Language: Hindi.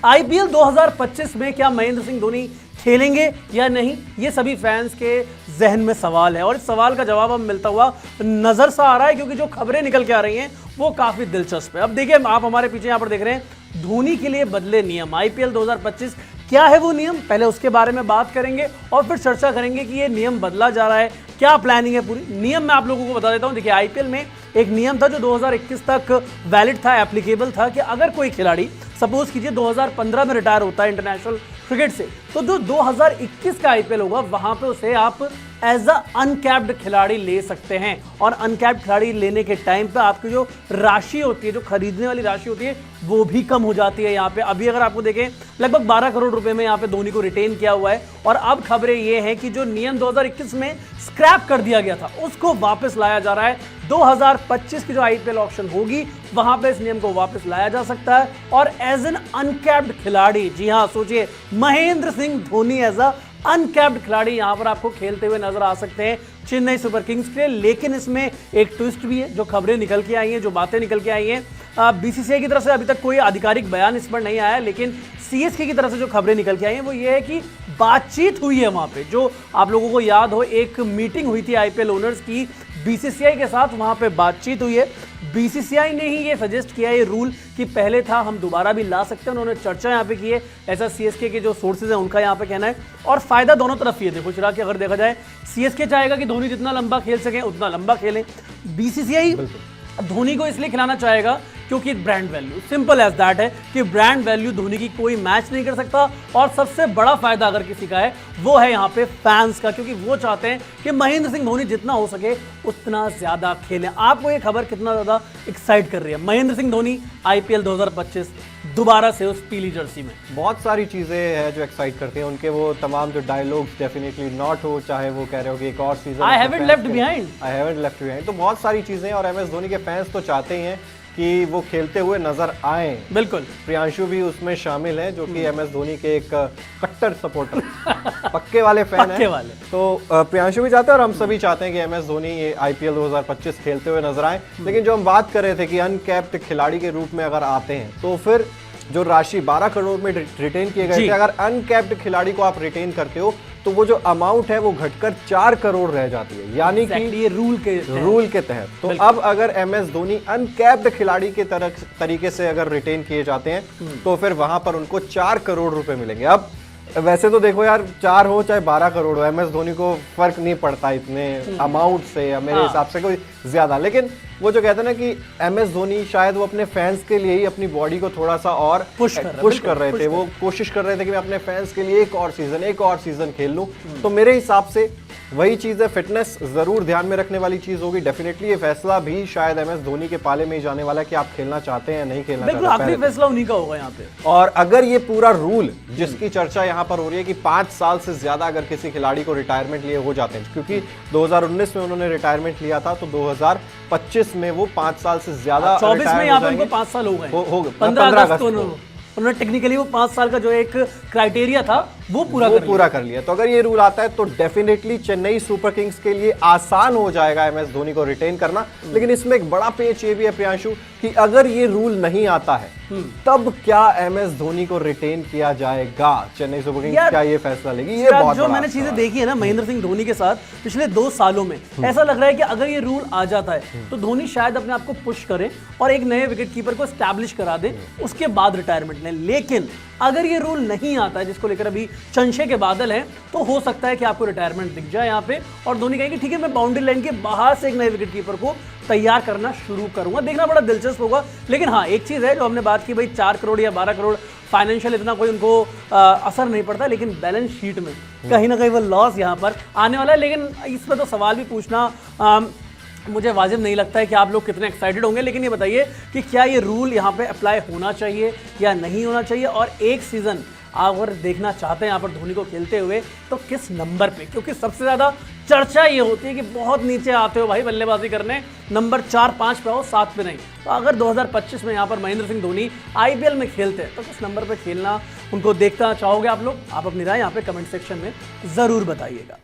आईपीएल 2025 में क्या महेंद्र सिंह धोनी खेलेंगे या नहीं, ये सभी फैंस के जहन में सवाल है और इस सवाल का जवाब अब मिलता हुआ नजर सा आ रहा है, क्योंकि जो खबरें निकल के आ रही हैं वो काफी दिलचस्प है। अब देखिए, आप हमारे पीछे यहां पर देख रहे हैं धोनी के लिए बदले नियम। आईपीएल 2025 क्या है वो नियम, पहले उसके बारे में बात करेंगे और फिर चर्चा करेंगे कि ये नियम बदला जा रहा है, क्या प्लानिंग है पूरी। नियम मैं आप लोगों को बता देता हूं। देखिए, आईपीएल में एक नियम था जो 2021 तक वैलिड था, एप्लीकेबल था, कि अगर कोई खिलाड़ी सपोज कीजिए 2015 में रिटायर होता है इंटरनेशनल क्रिकेट से, तो जो 2021 का आईपीएल होगा वहां पे उसे आप एज अ अनकैप्ड खिलाड़ी ले सकते हैं। और अनकैप्ड खिलाड़ी लेने के टाइम पे आपकी जो राशि होती है, जो खरीदने वाली राशि होती है, वो भी कम हो जाती है। यहाँ पे अभी अगर आपको देखें, लगभग 12 करोड़ रुपए में यहाँ पे धोनी को रिटेन किया हुआ है। और अब खबरें ये हैं कि जो नियम 2021 में स्क्रैप कर दिया गया था उसको वापस लाया जा रहा है। 2025 की जो आईपीएल ऑक्शन होगी वहां पे इस नियम को वापस लाया जा सकता है और एज एन अनकैप्ड खिलाड़ी, जी हां, सोचिए, Mahendra Singh Dhoni as a uncapped खिलाड़ी यहां पर आपको खेलते हुए नजर आ सकते हैं चेन्नई सुपर किंग्स के लिए। लेकिन इसमें एक ट्विस्ट भी है, जो खबरें निकल के आई हैं, जो बातें निकल के आई हैं, बीसीसीआई की तरफ से अभी तक कोई आधिकारिक बयान इस पर नहीं आया है, लेकिन सीएसके की तरफ से जो खबरें निकल के आई हैं वो ये है कि बातचीत हुई है वहां पे। जो आप लोगों को याद हो, एक मीटिंग हुई थी आईपीएल ओनर्स की बीसीसीआई के साथ, वहां पे बातचीत हुई है। बीसीसीआई ने ही ये सजेस्ट किया, ये रूल कि पहले था, हम दोबारा भी ला सकते हैं। उन्होंने चर्चा यहाँ पे की है, ऐसा सीएसके के जो सोर्सेज हैं उनका यहाँ पे कहना है। और फायदा दोनों तरफ ही है। देखो चिराग, अगर देखा जाए, सीएसके चाहेगा कि धोनी जितना लंबा खेल सके उतना लंबा खेलें। बीसीसीआई धोनी को इसलिए खिलाना चाहेगा क्योंकि brand value, simple as that है कि ब्रांड वैल्यू धोनी की कोई मैच नहीं कर सकता। और सबसे बड़ा फायदा अगर किसी का है वो है यहाँ पे फैंस का, क्योंकि वो चाहते हैं कि महेंद्र सिंह धोनी जितना हो सके उतना ज्यादा खेलें। आपको ये खबर कितना ज्यादा एक्साइट कर रही है? महेंद्र सिंह धोनी आईपीएल 2025 दोबारा से उस पीली जर्सी में। बहुत सारी चीजें हैं जो एक्साइट करती हैं, उनके वो तमाम जो डायलॉग्स डेफिनेटली नॉट हो, चाहे वो कह रहे हो कि एक और season I haven't left behind, तो बहुत सारी चीजें। और एमएस धोनी के फैंस तो चाहते ही हैं कि वो खेलते हुए नजर आए। बिल्कुल, प्रियांशु भी उसमें शामिल है, जो कि एमएस धोनी के एक कट्टर सपोर्टर पक्के वाले फैन हैं। तो प्रियांशु भी चाहते हैं और हम सभी चाहते हैं कि एमएस धोनी आईपीएल 2025 खेलते हुए नजर आए। लेकिन जो हम बात कर रहे थे कि अनकैप्ड खिलाड़ी के रूप में अगर आते हैं, तो फिर जो राशि 12 करोड़ में रिटेन किए गए थे, अगर अनकैप्ड खिलाड़ी को आप रिटेन करते हो तो वो जो अमाउंट है वो घटकर 4 करोड़ रह जाती है, यानी कि ये रूल के तहत। तो अब अगर एमएस धोनी अनकैप्ड खिलाड़ी के तरीके से अगर रिटेन किए जाते हैं तो फिर वहां पर उनको 4 करोड़ रुपए मिलेंगे। अब वैसे तो देखो यार, 4 हो चाहे 12 करोड़ हो, एमएस धोनी को फर्क नहीं पड़ता इतने अमाउंट से, या मेरे हिसाब से कोई ज्यादा। लेकिन वो जो कहते हैं ना कि एमएस धोनी शायद वो अपने फैंस के लिए ही अपनी बॉडी को थोड़ा सा और पुश कर रहे थे। वो कोशिश कर रहे थे कि मैं अपने फैंस के लिए एक और सीजन खेल लूं। तो मेरे हिसाब से वही चीज है, फिटनेस जरूर ध्यान में रखने वाली चीज होगी। डेफिनेटली ये फैसला भी शायद एमएस धोनी के पाले में ही जाने वाला है कि आप खेलना चाहते हैं या नहीं खेलना चाहते। आखिरी फैसला उन्हीं का होगा यहाँ पे। और अगर ये पूरा रूल, जिसकी चर्चा यहाँ पर हो रही है कि 5 साल से ज्यादा अगर किसी खिलाड़ी को रिटायरमेंट लिए हो जाते हैं, क्योंकि 2019 में उन्होंने रिटायरमेंट लिया था, तो 2025 में वो 5 साल से ज्यादा, 24 में यहाँ पे उनको 5 साल हो गए, 15 अगस्त को उन्होंने टेक्निकली वो 5 साल का जो एक क्राइटेरिया था वो पूरा कर लिया। तो अगर ये रूल आता है तो डेफिनेटली चेन्नई सुपर किंग्स के लिए आसान हो जाएगा एमएस धोनी को रिटेन करना। लेकिन इसमें एक बड़ा पेच ये भी है प्रियांशु कि अगर ये रूल नहीं आता है तब क्या एमएस धोनी को रिटेन किया जाएगा? चेन्नई सुपर किंग्स क्या ये फैसला लेगी? ये बहुत जो मैंने चीजें देखी है ना महेंद्र सिंह धोनी के साथ पिछले 2 सालों में, ऐसा लग रहा है कि अगर ये रूल आ जाता है तो धोनी शायद अपने आप को पुश करे और एक नए विकेट कीपर को एस्टैब्लिश करा दे, उसके बाद रिटायरमेंट लें। लेकिन अगर ये रूल नहीं आता है, जिसको लेकर अभी चंशे के बादल हैं, तो हो सकता है कि आपको रिटायरमेंट दिख जाए यहाँ पे और धोनी कहेंगे ठीक है, मैं बाउंड्री लाइन के बाहर से एक नए विकेट कीपर को तैयार करना शुरू करूंगा। देखना बड़ा दिलचस्प होगा। लेकिन हाँ, एक चीज है जो हमने बात की, भाई 4 करोड़ या 12 करोड़ फाइनेंशियल इतना कोई उनको असर नहीं पड़ता, लेकिन बैलेंस शीट में कहीं ना कहीं वो लॉस यहाँ पर आने वाला है। लेकिन इस पर तो सवाल भी पूछना मुझे वाजिब नहीं लगता है कि आप लोग कितने एक्साइटेड होंगे। लेकिन ये बताइए कि क्या ये रूल यहाँ पे अप्लाई होना चाहिए या नहीं होना चाहिए, और एक सीजन अगर देखना चाहते हैं यहाँ पर धोनी को खेलते हुए तो किस नंबर पे? क्योंकि सबसे ज्यादा चर्चा ये होती है कि बहुत नीचे आते हो भाई बल्लेबाजी करने, नंबर 4-5 पे हो, 7 पे नहीं। तो अगर 2025 में यहाँ पर महेंद्र सिंह धोनी आईपीएल में खेलते हैं तो किस नंबर पे खेलना उनको देखना चाहोगे आप लोग? आप अपनी राय यहाँ पे कमेंट सेक्शन में जरूर बताइएगा।